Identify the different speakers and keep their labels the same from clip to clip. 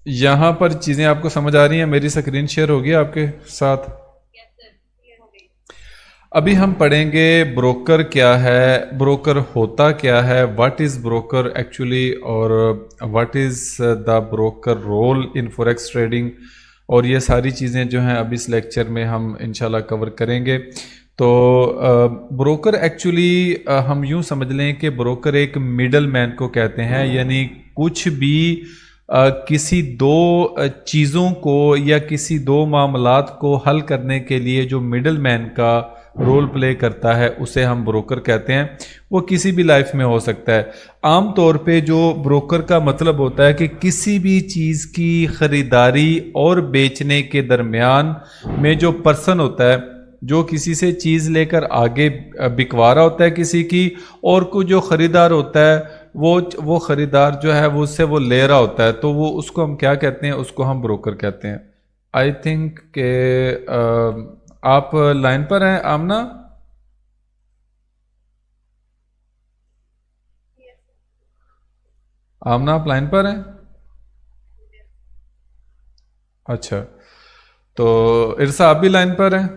Speaker 1: यहाँ पर चीज़ें आपको समझ आ रही हैं? मेरी स्क्रीन शेयर होगी आपके साथ। अभी हम पढ़ेंगे ब्रोकर क्या है, ब्रोकर होता क्या है, व्हाट इज़ ब्रोकर एक्चुअली, और what is the broker role in forex trading, और ये सारी चीज़ें जो हैं अभी इस लेक्चर में हम इंशाल्लाह कवर करेंगे। तो ब्रोकर एक्चुअली हम यूँ समझ लें कि ब्रोकर एक मिडल मैन को कहते हैं, यानी कुछ भी किसी दो चीज़ों को या किसी दो मामलात को हल करने के लिए जो मिडल मैन का रोल प्ले करता है उसे हम ब्रोकर कहते हैं। वो किसी भी लाइफ में हो सकता है। आम तौर पे जो ब्रोकर का मतलब होता है कि किसी भी चीज़ की ख़रीदारी और बेचने के दरमियान में जो पर्सन होता है, जो किसी से चीज़ लेकर आगे बिकवा रहा होता है किसी की, और को जो ख़रीदार होता है वो ख़रीदार जो है वो उससे वो ले रहा होता है, तो वो उसको हम क्या कहते हैं? उसको हम ब्रोकर कहते हैं। आई थिंक के आप लाइन पर हैं आमना? आमना आप लाइन पर हैं? अच्छा, तो इरसा आप भी लाइन पर हैं?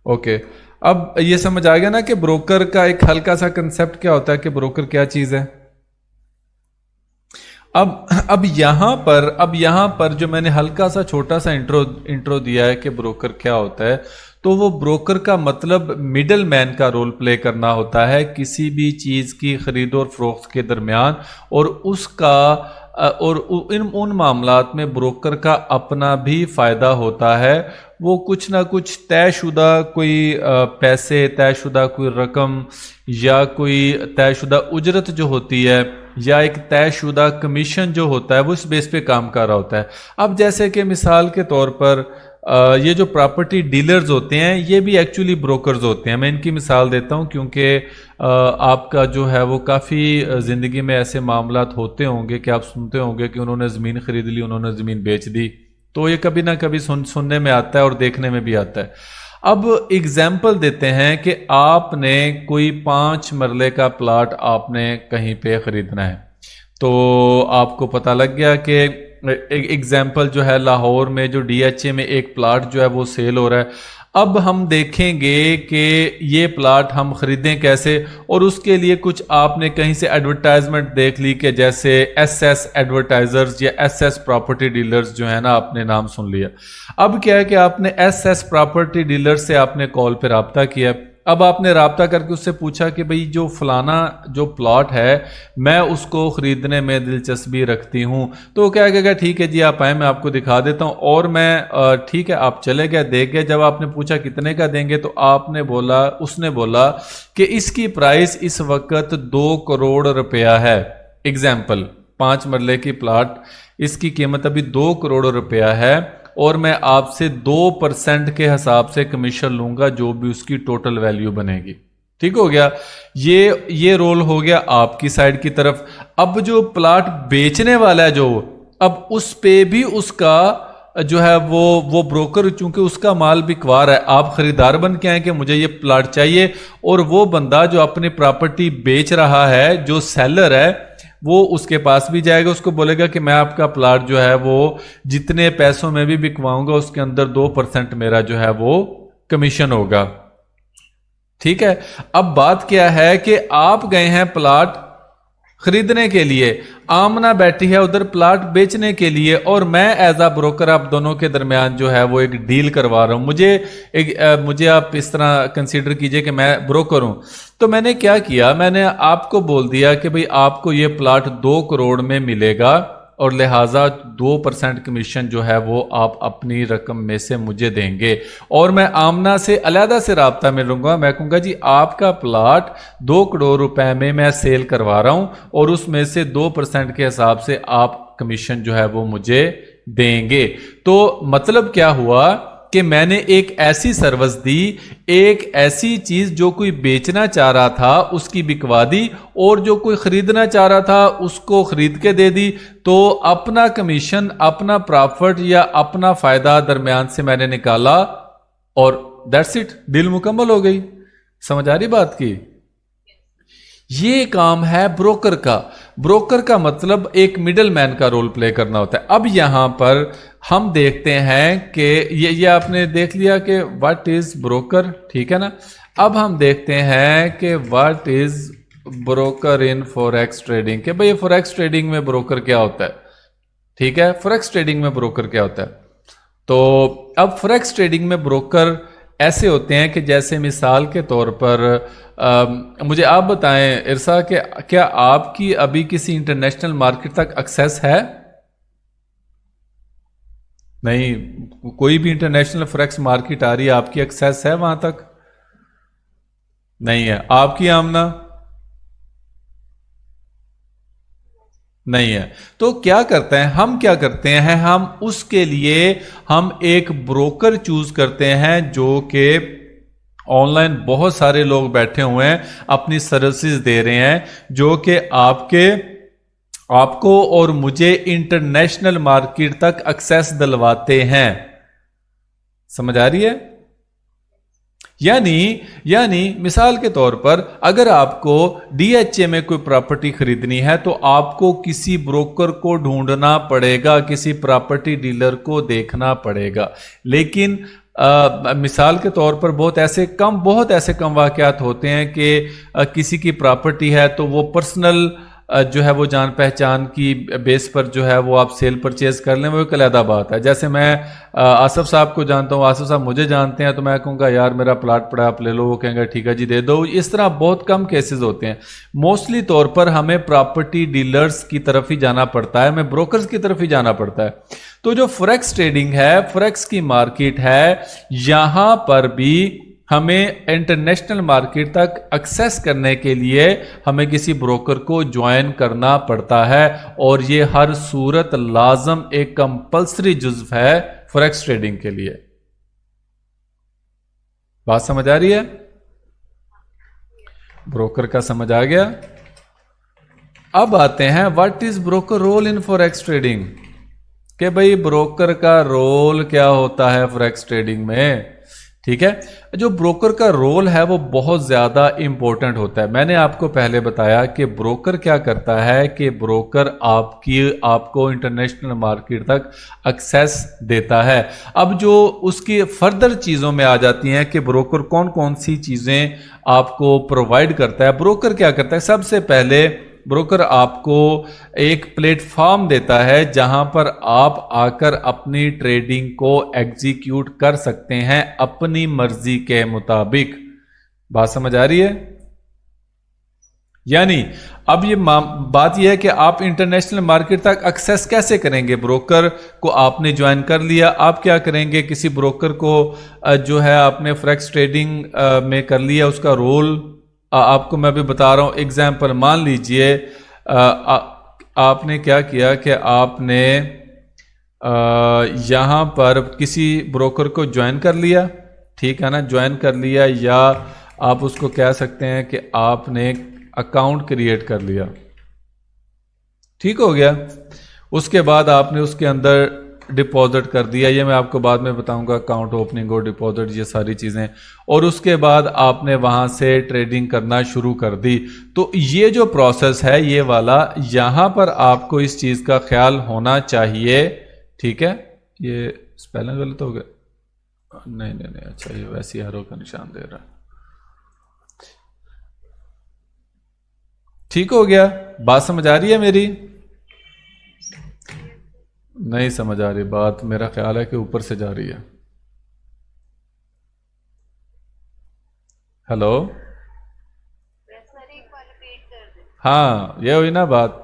Speaker 1: ओके। अब ये समझ आ गया ना कि ब्रोकर का एक हल्का सा कंसेप्ट क्या होता है, कि ब्रोकर क्या चीज़ है। अब यहाँ पर जो मैंने हल्का सा छोटा सा इंट्रो दिया है कि ब्रोकर क्या होता है, तो वो ब्रोकर का मतलब मिडल मैन का रोल प्ले करना होता है किसी भी चीज़ की खरीद और फरोख्त के दरमियान, और उसका और इन उन मामलात में ब्रोकर का अपना भी फ़ायदा होता है। वो कुछ ना कुछ तयशुदा कोई पैसे, तयशुदा कोई रकम, या कोई तयशुदा उजरत जो होती है, या एक तयशुदा कमीशन जो होता है, वो इस बेस पे काम कर रहा होता है। अब जैसे कि मिसाल के तौर पर ये जो प्रॉपर्टी डीलर्स होते हैं ये भी एक्चुअली ब्रोकर्स होते हैं। मैं इनकी मिसाल देता हूँ क्योंकि आपका जो है वो काफ़ी ज़िंदगी में ऐसे मामलात होते होंगे कि आप सुनते होंगे कि उन्होंने ज़मीन ख़रीद ली, उन्होंने ज़मीन बेच दी, तो ये कभी ना कभी सुनने में आता है और देखने में भी आता है। अब एग्जाम्पल देते हैं कि आपने कोई 5 मरले का प्लाट आपने कहीं पे ख़रीदना है, तो आपको पता लग गया कि एग्जाम्पल जो है लाहौर में जो डीएचए में एक प्लाट जो है वो सेल हो रहा है। अब हम देखेंगे कि ये प्लाट हम खरीदें कैसे, और उसके लिए कुछ आपने कहीं से एडवर्टाइजमेंट देख ली कि जैसे एसएस एडवर्टाइजर्स या एसएस प्रॉपर्टी डीलर्स जो है ना, आपने नाम सुन लिया। अब क्या है कि आपने एसएस प्रॉपर्टी डीलर से आपने कॉल पर रब्ता किया। अब आपने रब्ता करके उससे पूछा कि भाई जो फलाना जो प्लॉट है मैं उसको ख़रीदने में दिलचस्पी रखती हूँ, तो क्या कहेगा, ठीक है जी आप आए, मैं आपको दिखा देता हूँ। और मैं ठीक है, आप चले गए, देख गए। जब आपने पूछा कितने का देंगे, तो आपने बोला, उसने बोला कि इसकी प्राइस इस वक्त 2 करोड़ रुपया है। एग्जाम्पल, 5 मरले की प्लाट, इसकी कीमत अभी 2 करोड़ रुपया है, और मैं आपसे 2% के हिसाब से कमीशन लूंगा जो भी उसकी टोटल वैल्यू बनेगी। ठीक हो गया। ये रोल हो गया आपकी साइड की तरफ। अब जो प्लाट बेचने वाला है जो, अब उस पे भी उसका जो है वो ब्रोकर, चूंकि उसका माल बिकवा रहा है, आप खरीदार बन के आए कि मुझे ये प्लाट चाहिए, और वो बंदा जो अपनी प्रॉपर्टी बेच रहा है, जो सेलर है, वो उसके पास भी जाएगा, उसको बोलेगा कि मैं आपका प्लाट जो है वो जितने पैसों में भी बिकवाऊंगा उसके अंदर 2% मेरा जो है वो कमीशन होगा। ठीक है। अब बात क्या है कि आप गए हैं प्लाट खरीदने के लिए, आमना बैठी है उधर प्लाट बेचने के लिए, और मैं एज अ ब्रोकर आप दोनों के दरमियान जो है वो एक डील करवा रहा हूं। मुझे आप इस तरह कंसीडर कीजिए कि मैं ब्रोकर हूं। तो मैंने क्या किया, मैंने आपको बोल दिया कि भाई आपको ये प्लाट 2 करोड़ में मिलेगा, और लिहाजा 2% कमीशन जो है वो आप अपनी रकम में से मुझे देंगे, और मैं आमना से अलहदा से रब्ता में रहूंगा। मैं कहूँगा जी आपका प्लाट 2 करोड़ रुपए में मैं सेल करवा रहा हूं, और उसमें से 2% के हिसाब से आप कमीशन जो है वो मुझे देंगे। तो मतलब क्या हुआ कि मैंने एक ऐसी सर्विस दी, एक ऐसी चीज जो कोई बेचना चाह रहा था उसकी बिकवा दी, और जो कोई खरीदना चाह रहा था उसको खरीद के दे दी। तो अपना कमीशन, अपना प्रॉफिट या अपना फायदा दरमियान से मैंने निकाला, और दैट्स इट, डील मुकम्मल हो गई। समझ आ रही बात की? ये काम है ब्रोकर का। ब्रोकर का मतलब एक मिडल मैन का रोल प्ले करना होता है। अब यहां पर हम देखते हैं कि ये आपने देख लिया कि व्हाट इज ब्रोकर, ठीक है ना। अब हम देखते हैं कि what is broker in forex trading, कि भाई फॉरेक्स ट्रेडिंग में ब्रोकर क्या होता है, ठीक है। फॉरेक्स ट्रेडिंग में ब्रोकर क्या होता है, तो अब फॉरेक्स ट्रेडिंग में ब्रोकर ऐसे होते हैं कि जैसे मिसाल के तौर पर मुझे आप बताएं इरसा कि क्या आपकी अभी किसी इंटरनेशनल मार्केट तक एक्सेस है? नहीं, कोई भी इंटरनेशनल फॉरेक्स मार्केट आ रही है, आपकी एक्सेस है वहां तक? नहीं है। आपकी आमना? नहीं है। तो क्या करते हैं हम, क्या करते हैं हम, उसके लिए हम एक ब्रोकर चूज करते हैं जो कि ऑनलाइन बहुत सारे लोग बैठे हुए हैं, अपनी सर्विसेज दे रहे हैं, जो कि आपको और मुझे इंटरनेशनल मार्केट तक एक्सेस दिलवाते हैं। समझ आ रही है? यानी मिसाल के तौर पर अगर आपको डीएचए में कोई प्रॉपर्टी खरीदनी है तो आपको किसी ब्रोकर को ढूंढना पड़ेगा, किसी प्रॉपर्टी डीलर को देखना पड़ेगा। लेकिन मिसाल के तौर पर बहुत ऐसे कम वाकयात होते हैं कि किसी की प्रॉपर्टी है तो वो पर्सनल जो है वो जान पहचान की बेस पर जो है वो आप सेल परचेज कर लें, वो एक अलग बात है। जैसे मैं आसफ साहब को जानता हूँ, आसफ साहब मुझे जानते हैं, तो मैं कहूँगा यार मेरा प्लाट पड़ा आप ले लो, वो कहेंगे ठीक है जी दे दो। इस तरह बहुत कम केसेस होते हैं। मोस्टली तौर पर हमें प्रॉपर्टी डीलर्स की तरफ ही जाना पड़ता है, हमें ब्रोकर्स की तरफ ही जाना पड़ता है। तो जो फॉरेक्स ट्रेडिंग है, फॉरेक्स की मार्केट है, यहां पर भी हमें इंटरनेशनल मार्केट तक एक्सेस करने के लिए हमें किसी ब्रोकर को ज्वाइन करना पड़ता है, और ये हर सूरत लाजम एक कंपल्सरी जुज्व है फॉरेक्स ट्रेडिंग के लिए। बात समझ आ रही है? ब्रोकर का समझ आ गया। अब आते हैं what is broker role in forex trading, कि भाई ब्रोकर का रोल क्या होता है फॉरेक्स ट्रेडिंग में, ठीक है। जो ब्रोकर का रोल है वो बहुत ज़्यादा इंपॉर्टेंट होता है। मैंने आपको पहले बताया कि ब्रोकर क्या करता है, कि ब्रोकर आपको इंटरनेशनल मार्केट तक एक्सेस देता है। अब जो उसकी फर्दर चीज़ों में आ जाती हैं कि ब्रोकर कौन कौन सी चीज़ें आपको प्रोवाइड करता है। ब्रोकर क्या करता है, सबसे पहले ब्रोकर आपको एक प्लेटफॉर्म देता है जहां पर आप आकर अपनी ट्रेडिंग को एग्जीक्यूट कर सकते हैं अपनी मर्जी के मुताबिक। बात समझ आ रही है? यानी अब ये बात यह है कि आप इंटरनेशनल मार्केट तक एक्सेस कैसे करेंगे। ब्रोकर को आपने ज्वाइन कर लिया, आप क्या करेंगे, किसी ब्रोकर को जो है आपने फॉरेक्स ट्रेडिंग में कर लिया, उसका रोल आपको मैं अभी बता रहा हूं। एग्जाम्पल मान लीजिए आपने क्या किया कि आपने यहां पर किसी ब्रोकर को ज्वाइन कर लिया, ठीक है ना, ज्वाइन कर लिया, या आप उसको कह सकते हैं कि आपने अकाउंट क्रिएट कर लिया, ठीक हो गया। उसके बाद आपने उसके अंदर डिपॉजिट कर दिया, ये मैं आपको बाद में बताऊंगा, अकाउंट ओपनिंग और डिपॉजिट ये सारी चीज़ें। और उसके बाद आपने वहाँ से ट्रेडिंग करना शुरू कर दी। तो ये जो प्रोसेस है ये वाला, यहाँ पर आपको इस चीज़ का ख्याल होना चाहिए, ठीक है। ये स्पेलिंग गलत हो गया? नहीं, अच्छा ये वैसे ही एरो का निशान दे रहा है, ठीक हो गया। बात समझ आ रही है मेरी? नहीं समझ आ रही बात, मेरा ख्याल है कि ऊपर से जा रही है। हेलो, हाँ ये हुई ना बात।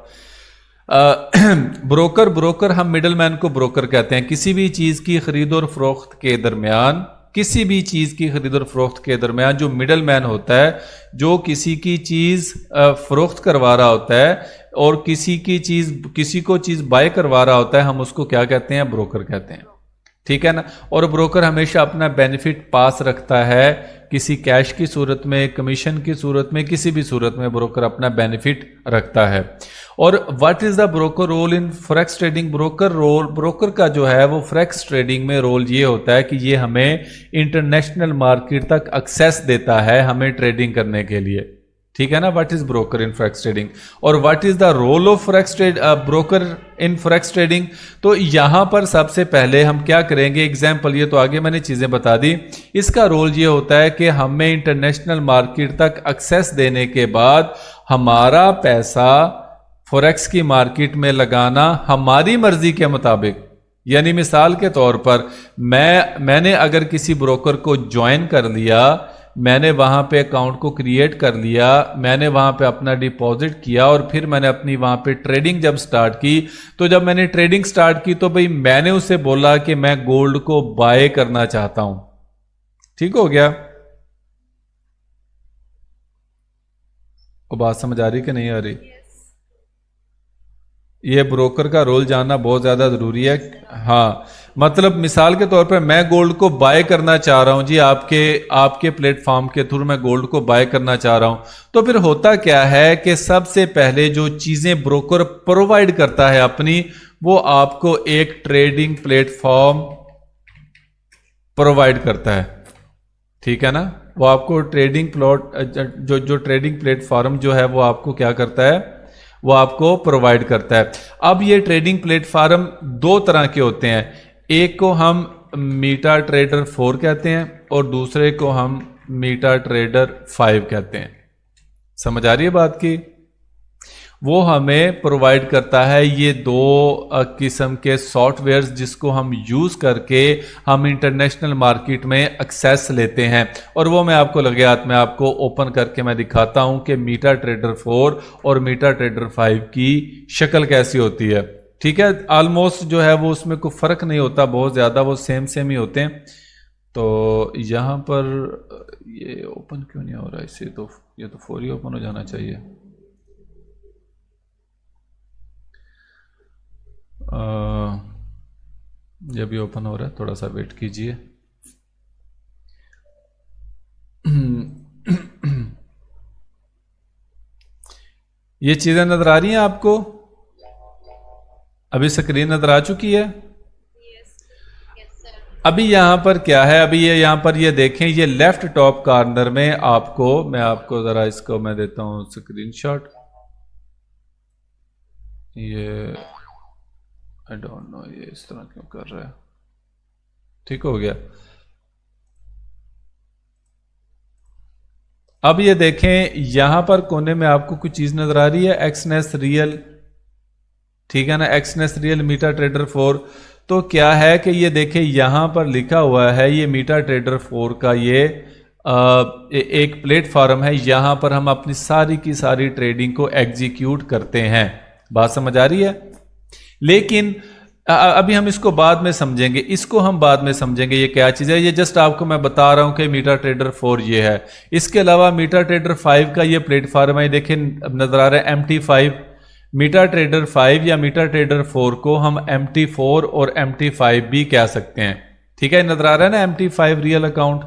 Speaker 1: ब्रोकर हम मिडल मैन को ब्रोकर कहते हैं। किसी भी चीज़ की खरीद और फरोख्त के दरमियान, किसी भी चीज़ की खरीद और फरोख्त के दरमियान जो मिडल मैन होता है, जो किसी की चीज़ फरोख्त करवा रहा होता है और किसी को चीज़ बाय करवा रहा होता है, हम उसको क्या कहते हैं, ब्रोकर कहते हैं, ठीक है ना। और ब्रोकर हमेशा अपना बेनिफिट पास रखता है, किसी कैश की सूरत में, कमीशन की सूरत में, किसी भी सूरत में ब्रोकर अपना बेनिफिट रखता है। और what is the broker role in forex trading? Broker का जो है वो फॉरेक्स ट्रेडिंग में रोल ये होता है कि ये हमें इंटरनेशनल मार्केट तक एक्सेस देता है हमें ट्रेडिंग करने के लिए, ठीक है ना। What is broker in forex trading और what is the role of broker in forex trading. तो यहां पर सबसे पहले हम क्या करेंगे, एग्जाम्पल, ये तो आगे मैंने चीजें बता दी। इसका रोल ये होता है कि हमें इंटरनेशनल मार्केट तक एक्सेस देने के बाद हमारा पैसा फॉरेक्स की मार्केट में लगाना हमारी मर्जी के मुताबिक। यानी मिसाल के तौर पर मैंने अगर किसी ब्रोकर को ज्वाइन कर लिया, मैंने वहां पे अकाउंट को क्रिएट कर लिया, मैंने वहां पे अपना डिपॉजिट किया और फिर मैंने अपनी वहां पे ट्रेडिंग जब स्टार्ट की, तो जब मैंने ट्रेडिंग स्टार्ट की तो भाई मैंने उसे बोला कि मैं गोल्ड को बाय करना चाहता हूं। ठीक हो गया? वो बात समझ आ रही कि नहीं आ रही? ये ब्रोकर का रोल जानना बहुत ज़्यादा ज़रूरी है। हाँ, मतलब मिसाल के तौर पर मैं गोल्ड को बाय करना चाह रहा हूँ जी, आपके प्लेटफॉर्म के थ्रू मैं गोल्ड को बाय करना चाह रहा हूँ। तो फिर होता क्या है कि सबसे पहले जो चीज़ें ब्रोकर प्रोवाइड करता है अपनी, वो आपको एक ट्रेडिंग प्लेटफॉर्म प्रोवाइड करता है। ठीक है ना। वो आपको ट्रेडिंग जो ट्रेडिंग प्लेटफॉर्म जो है वो आपको क्या करता है, वो आपको प्रोवाइड करता है। अब ये ट्रेडिंग प्लेटफॉर्म दो तरह के होते हैं, एक को हम मीटा ट्रेडर 4 कहते हैं और दूसरे को हम मीटा ट्रेडर 5 कहते हैं। समझ आ रही है बात की? वो हमें प्रोवाइड करता है ये दो किस्म के सॉफ्टवेयर्स जिसको हम यूज़ करके हम इंटरनेशनल मार्केट में एक्सेस लेते हैं। और वो मैं आपको लगे हाथ में आपको ओपन करके मैं दिखाता हूं कि मीटा ट्रेडर 4 और मीटा ट्रेडर 5 की शक्ल कैसी होती है। ठीक है, ऑलमोस्ट जो है वो उसमें कोई फ़र्क नहीं होता बहुत ज़्यादा, वो सेम ही होते हैं। तो यहाँ पर ये ओपन क्यों नहीं हो रहा है इसे? तो ये तो 4 ही ओपन हो जाना चाहिए। ये भी ओपन हो रहा है, थोड़ा सा वेट कीजिए। ये चीजें नजर आ रही हैं आपको? अभी स्क्रीन नजर आ चुकी है? अभी यहां पर क्या है, अभी ये यहां पर ये देखें, ये लेफ्ट टॉप कॉर्नर में मैं आपको जरा इसको मैं देता हूं स्क्रीनशॉट। ये आई डोंट नो ये इस तरह क्यों कर रहा है। ठीक हो गया। अब ये देखें यहां पर कोने में आपको कुछ चीज नजर आ रही है, एक्सनेस रियल। ठीक है ना, एक्सनेस रियल मीटा ट्रेडर 4। तो क्या है कि ये देखें यहां पर लिखा हुआ है, ये मीटा ट्रेडर 4 का ये एक प्लेटफॉर्म है। यहां पर हम अपनी सारी की सारी ट्रेडिंग को एग्जीक्यूट करते हैं। बात समझ आ रही है? लेकिन अभी हम इसको बाद में समझेंगे, इसको हम बाद में समझेंगे ये क्या चीज़ है। ये जस्ट आपको मैं बता रहा हूं कि मीटा ट्रेडर 4 ये है। इसके अलावा मीटा ट्रेडर 5 का ये प्लेटफॉर्म है, देखें नजर आ रहा है MT5। मीटा ट्रेडर 5 या मीटा ट्रेडर 4 को हम MT4 और MT5 भी कह सकते हैं। ठीक है, नजर आ रहा है ना MT5 रियल अकाउंट।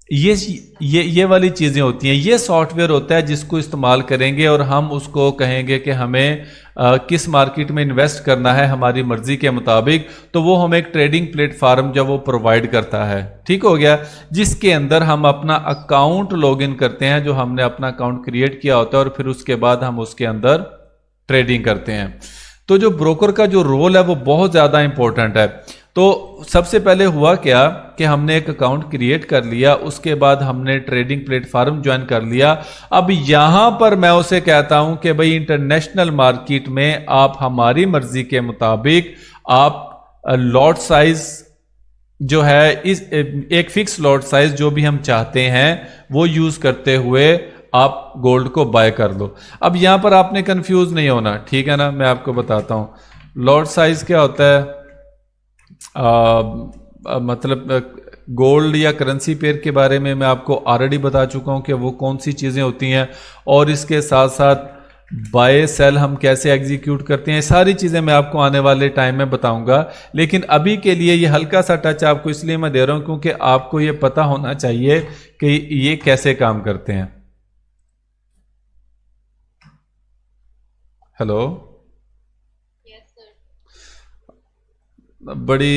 Speaker 1: ये वाली चीज़ें होती हैं, ये सॉफ्टवेयर होता है जिसको इस्तेमाल करेंगे और हम उसको कहेंगे कि हमें किस मार्केट में इन्वेस्ट करना है हमारी मर्जी के मुताबिक। तो वो हमें एक ट्रेडिंग प्लेटफॉर्म जो वो प्रोवाइड करता है। ठीक हो गया, जिसके अंदर हम अपना अकाउंट लॉगिन करते हैं, जो हमने अपना अकाउंट क्रिएट किया होता है और फिर उसके बाद हम उसके अंदर ट्रेडिंग करते हैं। तो जो ब्रोकर का जो रोल है वो बहुत ज़्यादा इंपॉर्टेंट है। तो सबसे पहले हुआ क्या कि हमने एक अकाउंट क्रिएट कर लिया, उसके बाद हमने ट्रेडिंग प्लेटफॉर्म ज्वाइन कर लिया। अब यहां पर मैं उसे कहता हूं कि भाई इंटरनेशनल मार्केट में आप हमारी मर्जी के मुताबिक आप लॉट साइज जो है, इस एक फिक्स लॉट साइज जो भी हम चाहते हैं वो यूज करते हुए आप गोल्ड को बाय कर लो। अब यहां पर आपने कंफ्यूज नहीं होना, ठीक है ना। मैं आपको बताता हूं लॉट साइज क्या होता है। मतलब गोल्ड या करेंसी पेयर के बारे में मैं आपको ऑलरेडी बता चुका हूं कि वो कौन सी चीज़ें होती हैं और इसके साथ साथ बाय सेल हम कैसे एग्जीक्यूट करते हैं। सारी चीज़ें मैं आपको आने वाले टाइम में बताऊंगा, लेकिन अभी के लिए ये हल्का सा टच आपको इसलिए मैं दे रहा हूं क्योंकि आपको ये पता होना चाहिए कि ये कैसे काम करते हैं। हेलो, बड़ी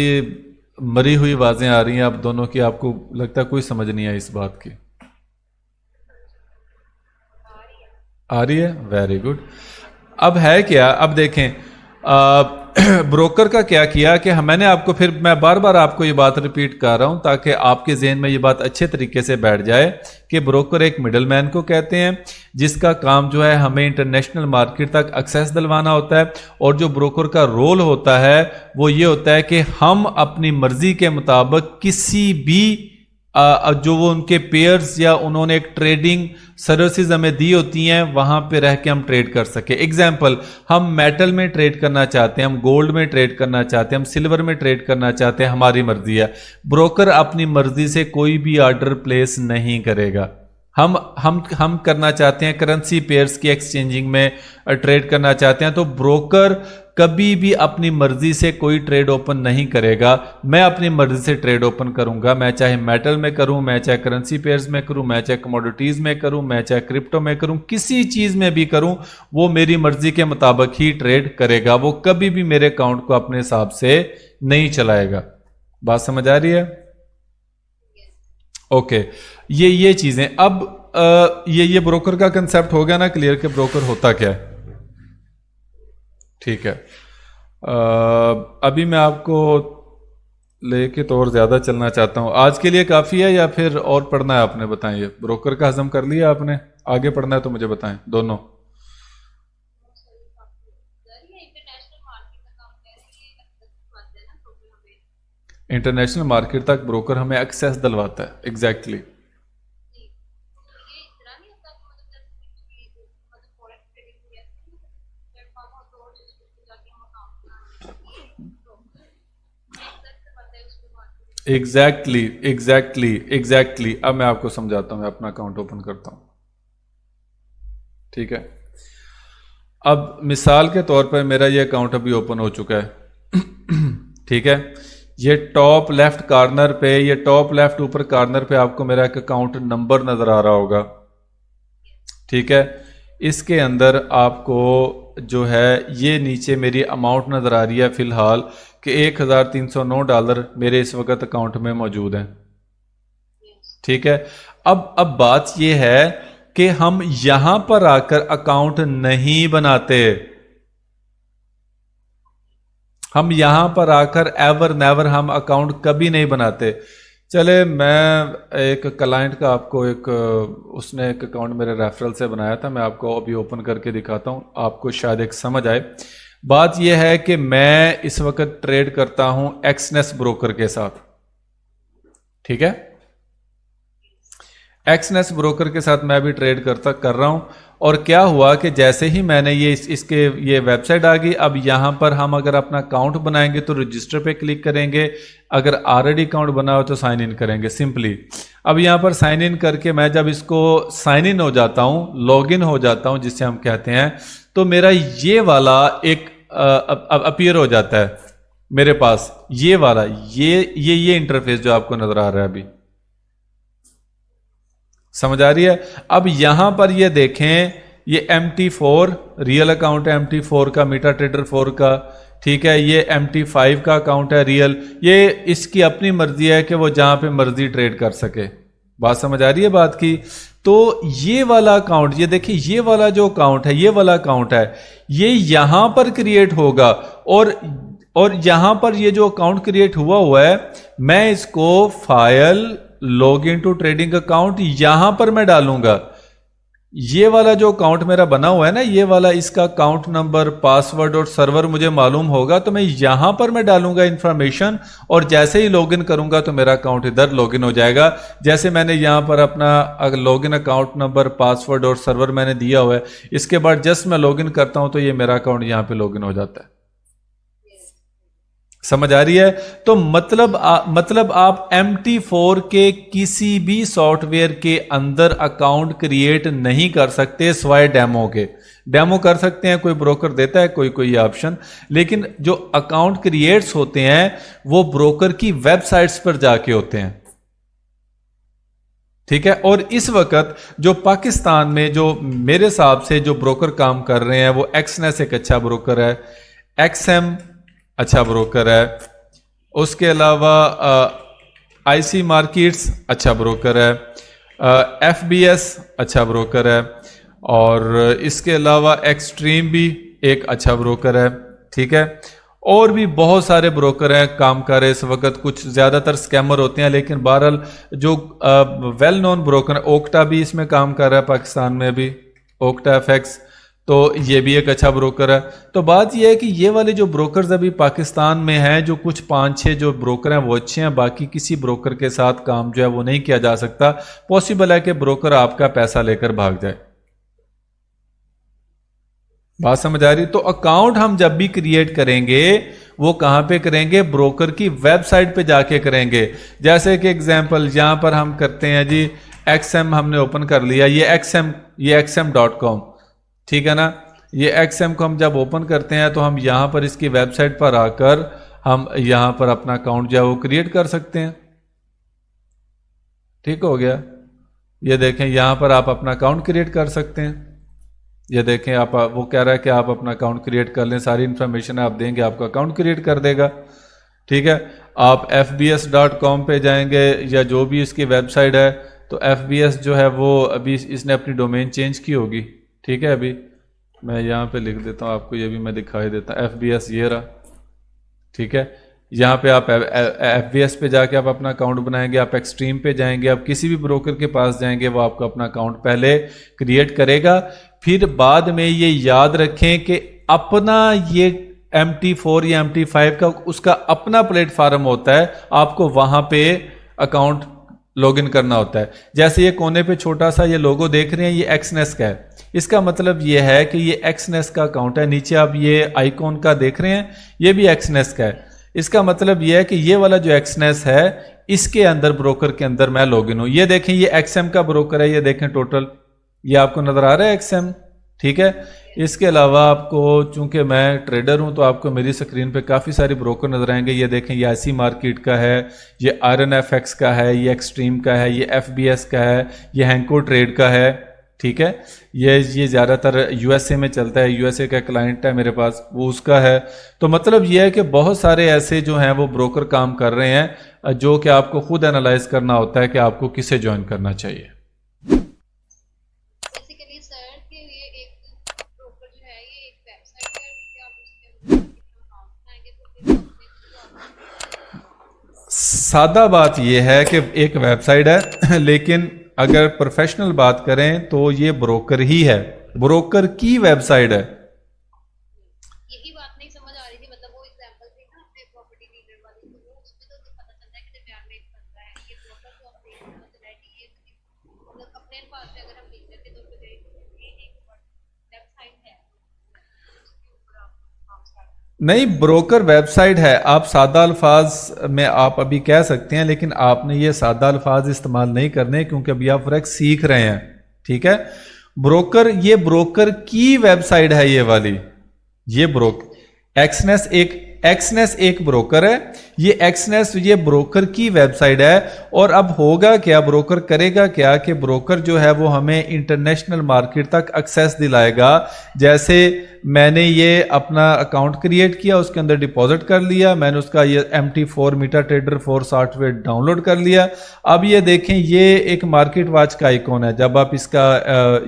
Speaker 1: मरी हुई आवाजें आ रही हैं आप दोनों की, आपको लगता है कोई समझ नहीं आई इस बात की। आ रही है, वेरी गुड। अब है क्या, अब देखें ब्रोकर का क्या किया कि मैंने आपको, फिर मैं बार बार आपको ये बात रिपीट कर रहा हूं ताकि आपके जहन में ये बात अच्छे तरीके से बैठ जाए कि ब्रोकर एक मिडलमैन को कहते हैं जिसका काम जो है हमें इंटरनेशनल मार्केट तक एक्सेस दिलवाना होता है। और जो ब्रोकर का रोल होता है वो ये होता है कि हम अपनी मर्जी के मुताबिक किसी भी जो वो उनके पेयर्स या उन्होंने एक ट्रेडिंग सर्विसेज हमें दी होती हैं वहां पे रह के हम ट्रेड कर सके। एग्जांपल, हम मेटल में ट्रेड करना चाहते हैं, हम गोल्ड में ट्रेड करना चाहते हैं, हम सिल्वर में ट्रेड करना चाहते हैं, हमारी मर्जी है। ब्रोकर अपनी मर्जी से कोई भी ऑर्डर प्लेस नहीं करेगा। हम करना चाहते हैं करेंसी पेयर्स की एक्सचेंजिंग में ट्रेड करना चाहते हैं, तो ब्रोकर कभी भी अपनी मर्जी से कोई ट्रेड ओपन नहीं करेगा। मैं अपनी मर्जी से ट्रेड ओपन करूंगा, मैं चाहे मेटल में करूं, मैं चाहे करेंसी पेयर्स में करूं, मैं चाहे कमोडिटीज में करूं, मैं चाहे क्रिप्टो में करूं, किसी चीज में भी करूं, वो मेरी मर्जी के मुताबिक ही ट्रेड करेगा। वो कभी भी मेरे अकाउंट को अपने हिसाब से नहीं चलाएगा। बात समझ आ रही है? ओके, ये चीजें। अब ये ब्रोकर का कंसेप्ट हो गया ना क्लियर कि ब्रोकर होता क्या है। ठीक है, अभी मैं आपको लेके तो और ज़्यादा चलना चाहता हूँ। आज के लिए काफ़ी है या फिर और पढ़ना है आपने? बताइए, ब्रोकर का हजम कर लिया आपने, आगे पढ़ना है तो मुझे बताएं। दोनों इंटरनेशनल मार्केट तक ब्रोकर हमें एक्सेस दिलवाता है। Exactly exactly. अब मैं आपको समझाता हूं, मैं अपना अकाउंट ओपन करता हूं। ठीक है, अब मिसाल के तौर पर मेरा ये अकाउंट अभी ओपन हो चुका है। ठीक है, ये टॉप लेफ्ट कॉर्नर पे, ये टॉप लेफ्ट ऊपर कॉर्नर पे आपको मेरा एक अकाउंट नंबर नजर आ रहा होगा। ठीक है, इसके अंदर आपको जो है ये नीचे मेरी अमाउंट नजर आ रही है फिलहाल कि $1309 मेरे इस वक्त अकाउंट में मौजूद हैं। ठीक है, अब बात यह है कि हम यहां पर आकर अकाउंट नहीं बनाते। हम यहां पर आकर एवर नेवर हम अकाउंट कभी नहीं बनाते। चले, मैं एक क्लाइंट का आपको उसने एक अकाउंट मेरे रेफरल से बनाया था, मैं आपको अभी ओपन करके दिखाता हूं, आपको शायद एक समझ आए। बात यह है कि मैं इस वक्त ट्रेड करता हूं एक्सनेस ब्रोकर के साथ। ठीक है, एक्सनेस ब्रोकर के साथ मैं भी ट्रेड कर रहा हूं। और क्या हुआ कि जैसे ही मैंने ये वेबसाइट आ गई। अब यहां पर हम अगर अपना अकाउंट बनाएंगे तो रजिस्टर पे क्लिक करेंगे, अगर ऑलरेडी अकाउंट बना हो तो साइन इन करेंगे सिंपली। अब यहां पर साइन इन करके मैं जब इसको साइन इन हो जाता हूं, लॉग इन हो जाता हूं जिसे हम कहते हैं, तो मेरा ये वाला एक अपीयर हो जाता है मेरे पास, ये वाला ये इंटरफेस जो आपको नजर आ रहा है अभी। समझ आ रही है? अब यहां पर ये देखें, ये MT4 रियल अकाउंट है, MT4 का, मीटा ट्रेडर 4 का। ठीक है, ये MT5 का अकाउंट है रियल। ये इसकी अपनी मर्जी है कि वो जहां पे मर्जी ट्रेड कर सके। बात समझ आ रही है बात की? तो ये वाला अकाउंट, ये देखिए, ये वाला जो अकाउंट है, ये वाला अकाउंट है, ये यहां पर क्रिएट होगा। और यहां पर ये जो अकाउंट क्रिएट हुआ है, मैं इसको file log in to trading account यहां पर मैं डालूंगा। ये वाला जो अकाउंट मेरा बना हुआ है ना, ये वाला, इसका अकाउंट नंबर, पासवर्ड और सर्वर मुझे मालूम होगा, तो मैं यहां पर मैं डालूंगा इंफॉर्मेशन। और जैसे ही लॉग इन करूंगा तो मेरा अकाउंट इधर लॉग इन हो जाएगा। जैसे मैंने यहां पर अपना log in account number, password और सर्वर मैंने दिया हुआ है, इसके बाद जस्ट मैं लॉग इन करता हूं तो ये मेरा अकाउंट यहां पर लॉग इन हो जाता है। समझ आ रही है? तो मतलब आप MT4 के किसी भी सॉफ्टवेयर के अंदर अकाउंट क्रिएट नहीं कर सकते सिवाय डेमो के। डेमो कर सकते हैं, कोई ब्रोकर देता है कोई ऑप्शन, लेकिन जो अकाउंट क्रिएट्स होते हैं वो ब्रोकर की वेबसाइट्स पर जाके होते हैं। ठीक है, और इस वक्त जो पाकिस्तान में जो मेरे हिसाब से जो ब्रोकर काम कर रहे हैं, वो एक्सनेस एक अच्छा ब्रोकर है, XM अच्छा ब्रोकर है, उसके अलावा IC मार्केट्स अच्छा ब्रोकर है, FBS अच्छा ब्रोकर है, और इसके अलावा एक्सट्रीम भी एक अच्छा ब्रोकर है, ठीक है। और भी बहुत सारे ब्रोकर हैं काम कर रहे इस वक्त, कुछ ज़्यादातर स्कैमर होते हैं, लेकिन बहरहाल जो वेल नोन ब्रोकर है, ओक्टा भी इसमें काम कर रहा है पाकिस्तान में भी, ओक्टा एफएक्स, तो ये भी एक अच्छा ब्रोकर है। तो बात ये है कि ये वाले जो ब्रोकर्स अभी पाकिस्तान में हैं, जो कुछ 5-6 जो ब्रोकर हैं वो अच्छे हैं, बाकी किसी ब्रोकर के साथ काम जो है वो नहीं किया जा सकता। पॉसिबल है कि ब्रोकर आपका पैसा लेकर भाग जाए। बात समझ आ रही? तो अकाउंट हम जब भी क्रिएट करेंगे वो कहां पे करेंगे? ब्रोकर की वेबसाइट पे जाके करेंगे। जैसे कि एग्जांपल यहां पर हम करते हैं जी, XM हमने ओपन कर लिया, ये xm.com, ठीक है ना। ये XM को हम जब ओपन करते हैं तो हम यहां पर इसकी वेबसाइट पर आकर हम यहां पर अपना अकाउंट जो है वो क्रिएट कर सकते हैं। ठीक हो गया। ये देखें यहां पर आप अपना अकाउंट क्रिएट कर सकते हैं। ये देखें आप, वो कह रहा है कि आप अपना अकाउंट क्रिएट कर लें, सारी इन्फॉर्मेशन आप देंगे आपका अकाउंट क्रिएट कर देगा, ठीक है। आप fbs.com पे जाएंगे या जो भी इसकी वेबसाइट है, तो FBS जो है वो अभी इसने अपनी डोमेन चेंज की होगी, ठीक है। अभी मैं यहाँ पे लिख देता हूँ आपको, ये भी मैं दिखाई देता हूँ, FBS ये रहा, ठीक है। यहाँ पे आप FBS पे जाके आप अपना अकाउंट बनाएंगे, आप एक्सट्रीम पे जाएंगे, आप किसी भी ब्रोकर के पास जाएंगे, वो आपका अपना अकाउंट पहले क्रिएट करेगा। फिर बाद में ये याद रखें कि अपना ये MT4 या MT5 का उसका अपना प्लेटफार्म होता है, आपको वहाँ पे अकाउंट लॉगिन करना होता है। जैसे ये कोने पे छोटा सा ये लोगो देख रहे हैं, ये एक्सनेस का है। इसका मतलब ये है कि ये एक्सनेस का अकाउंट है। नीचे आप ये आइकॉन का देख रहे हैं, ये भी एक्सनेस का है। इसका मतलब ये है कि ये वाला जो एक्सनेस है, इसके अंदर ब्रोकर के अंदर मैं लॉगिन हूं। ये देखें ये XM का ब्रोकर है, ये देखें टोटल, ये आपको नजर आ रहा है XM, ठीक है। इसके अलावा आपको, चूंकि मैं ट्रेडर हूं तो आपको मेरी स्क्रीन पे काफ़ी सारे ब्रोकर नजर आएंगे। ये देखें ये IC मार्केट का है, ये आयरन FX का है, ये एक्सट्रीम का है, ये FBS का है, ये हैंको ट्रेड का है, ठीक है। ये ज़्यादातर USA में चलता है, USA का क्लाइंट है मेरे पास, वो उसका है। तो मतलब ये है कि बहुत सारे ऐसे जो हैं वो ब्रोकर काम कर रहे हैं, जो कि आपको खुद एनालाइज करना होता है कि आपको किसे ज्वाइन करना चाहिए। सादा बात यह है कि एक वेबसाइट है, लेकिन अगर प्रोफेशनल बात करें तो ये ब्रोकर ही है, ब्रोकर की वेबसाइट है।
Speaker 2: यही बात नहीं समझ आ रही थी, मतलब वो एग्जांपल थे ना अपने प्रॉपर्टी डीलर वाली, तो वो उसमें तो पता चलता है कि दरमियान में एक बंदा है, ये ब्रोकर तो आप देख पता चला है कि ये मतलब अपने अल्फाज में अगर हम लिख देते तो फिर ये एक वेबसाइट है, उसके ऊपर आप काम स्टार्ट।
Speaker 1: नहीं, ब्रोकर वेबसाइट है। आप सादा अल्फाज में आप अभी कह सकते हैं, लेकिन आपने ये सादा अल्फाज इस्तेमाल नहीं करने, क्योंकि अभी आप फॉरेक्स सीख रहे हैं, ठीक है। ब्रोकर, ये ब्रोकर की वेबसाइट है, ये वाली, ये ब्रोकर एक्सनेस एक ब्रोकर है, ये एक्सनेस ये ब्रोकर की वेबसाइट है। और अब होगा क्या, ब्रोकर करेगा क्या कि ब्रोकर जो है वो हमें इंटरनेशनल मार्केट तक एक्सेस दिलाएगा। जैसे मैंने ये अपना अकाउंट क्रिएट किया, उसके अंदर डिपॉजिट कर लिया, मैंने उसका ये MT4 मीटा ट्रेडर 4 सॉफ्टवेयर डाउनलोड कर लिया। अब ये देखें, ये एक मार्केट वॉच का आइकॉन है। जब आप इसका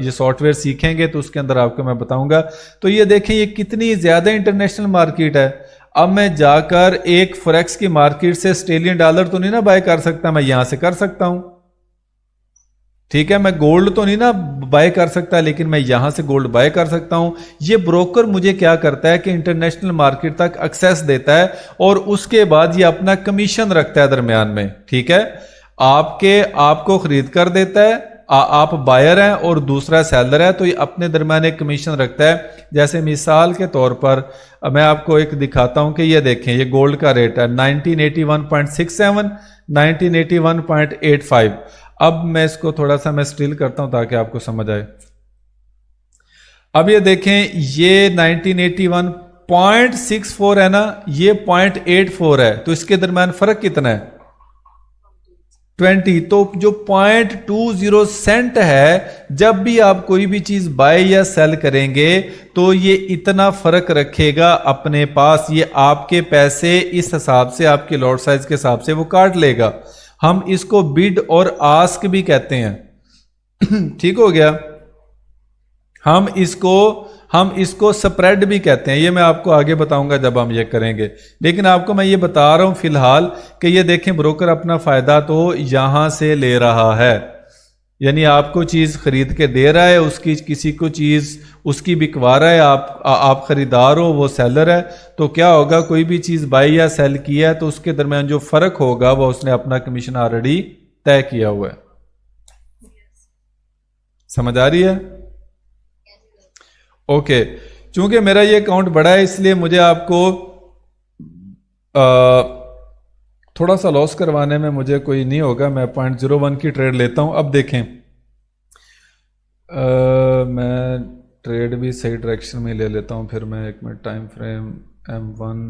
Speaker 1: ये सॉफ्टवेयर सीखेंगे तो उसके अंदर आपको मैं बताऊंगा। तो ये देखें ये कितनी ज़्यादा इंटरनेशनल मार्केट है। अब मैं जाकर एक फॉरेक्स की मार्केट से ऑस्ट्रेलियन डॉलर तो नहीं ना बाय कर सकता, मैं यहां से कर सकता हूं, ठीक है। मैं गोल्ड तो नहीं ना बाय कर सकता, लेकिन मैं यहां से गोल्ड बाय कर सकता हूं। ये ब्रोकर मुझे क्या करता है कि इंटरनेशनल मार्केट तक एक्सेस देता है, और उसके बाद ये अपना कमीशन रखता है दरमियान में, ठीक है। आपको खरीद कर देता है, आप बायर हैं और दूसरा सेलर है, तो ये अपने दरमियान एक कमीशन रखता है। जैसे मिसाल के तौर पर मैं आपको एक दिखाता हूं कि ये देखें, ये गोल्ड का रेट है 1981.67, 1981.85। अब मैं इसको थोड़ा सा मैं स्टिल करता हूं ताकि आपको समझ आए। अब ये देखें, ये 1981.64 है ना, ये 0.84 है, तो इसके दरमियान फर्क कितना है? 20। तो जो 0.20 सेंट है, जब भी आप कोई भी चीज बाय या सेल करेंगे तो ये इतना फर्क रखेगा अपने पास। ये आपके पैसे इस हिसाब से, आपके लॉट साइज के हिसाब से वो काट लेगा। हम इसको बिड और आस्क भी कहते हैं, ठीक हो गया। हम इसको स्प्रेड भी कहते हैं, ये मैं आपको आगे बताऊंगा जब हम ये करेंगे। लेकिन आपको मैं ये बता रहा हूं फिलहाल कि ये देखें ब्रोकर अपना फायदा तो यहां से ले रहा है, यानी आपको चीज खरीद के दे रहा है, उसकी किसी को चीज उसकी बिकवा रहा है, आप खरीदार हो, वो सेलर है, तो क्या होगा, कोई भी चीज बाई या सेल किया है तो उसके दरमियान जो फर्क होगा वो उसने अपना कमीशन ऑलरेडी तय किया हुआ है। समझ आ रही है? ओके, चूंकि मेरा ये अकाउंट बड़ा है इसलिए मुझे आपको थोड़ा सा लॉस करवाने में मुझे कोई नहीं होगा। मैं 0.01 की ट्रेड लेता हूं। अब देखें, मैं ट्रेड भी सही डायरेक्शन में ले लेता हूं, फिर मैं 1 मिनट टाइम फ्रेम M1,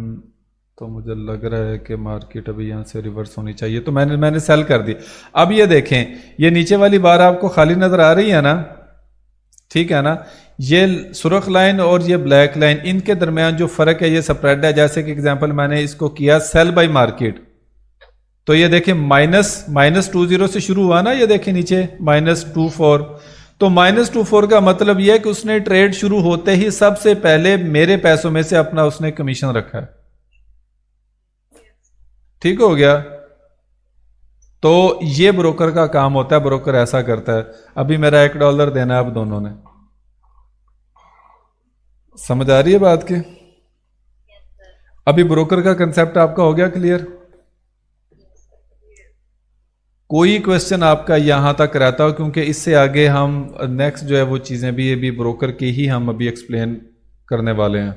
Speaker 1: तो मुझे लग रहा है कि मार्केट अभी यहाँ से रिवर्स होनी चाहिए, तो मैंने सेल कर दी। अब ये देखें, ये नीचे वाली बार आपको खाली नजर आ रही है ना, ठीक है ना, ये सुर्ख लाइन और ये ब्लैक लाइन, इनके दरमियान जो फर्क है ये स्प्रेड है। जैसे कि एग्जांपल मैंने इसको किया सेल बाय मार्केट, तो ये देखें -20 से शुरू हुआ ना, ये देखें नीचे -24, तो -24 का मतलब यह है कि उसने ट्रेड शुरू होते ही सबसे पहले मेरे पैसों में से अपना उसने कमीशन रखा है। ठीक हो गया? तो ये ब्रोकर का काम होता है, ब्रोकर ऐसा करता है। अभी मेरा $1 देना है अब दोनों ने। समझ आ रही है बात की? अभी ब्रोकर का कंसेप्ट आपका हो गया क्लियर? कोई क्वेश्चन आपका यहां तक रहता हो, क्योंकि इससे आगे हम नेक्स्ट जो है वो चीजें भी, ये भी ब्रोकर की ही हम अभी एक्सप्लेन करने वाले हैं।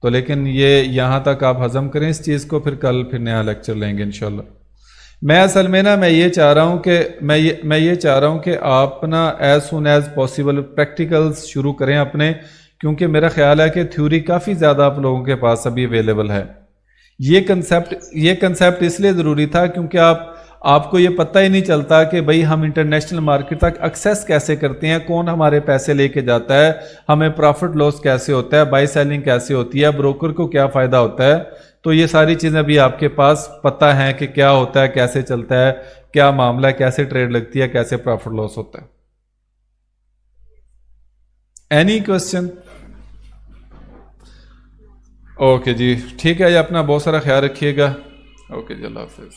Speaker 1: तो लेकिन ये यहां तक आप हजम करें इस चीज को, फिर कल नया लेक्चर लेंगे इंशाल्लाह। मैं असल में ना मैं ये चाह रहा हूं कि आप ना as soon as possible practicals शुरू करें अपने, क्योंकि मेरा ख्याल है कि थ्योरी काफ़ी ज़्यादा आप लोगों के पास अभी अवेलेबल है। ये कंसेप्ट इसलिए ज़रूरी था क्योंकि आपको ये पता ही नहीं चलता कि भाई हम इंटरनेशनल मार्केट तक एक्सेस कैसे करते हैं, कौन हमारे पैसे लेके जाता है, हमें प्रॉफिट लॉस कैसे होता है, बाई सेलिंग कैसे होती है, ब्रोकर को क्या फ़ायदा होता है। तो ये सारी चीज़ें अभी आपके पास पता है कि क्या होता है, कैसे चलता है, क्या मामला है, कैसे ट्रेड लगती है, कैसे प्रॉफिट लॉस होता है। Any question? ओके जी, ठीक है, ये अपना बहुत सारा ख्याल रखिएगा। ओके जी, अल्लाह हाफिज़।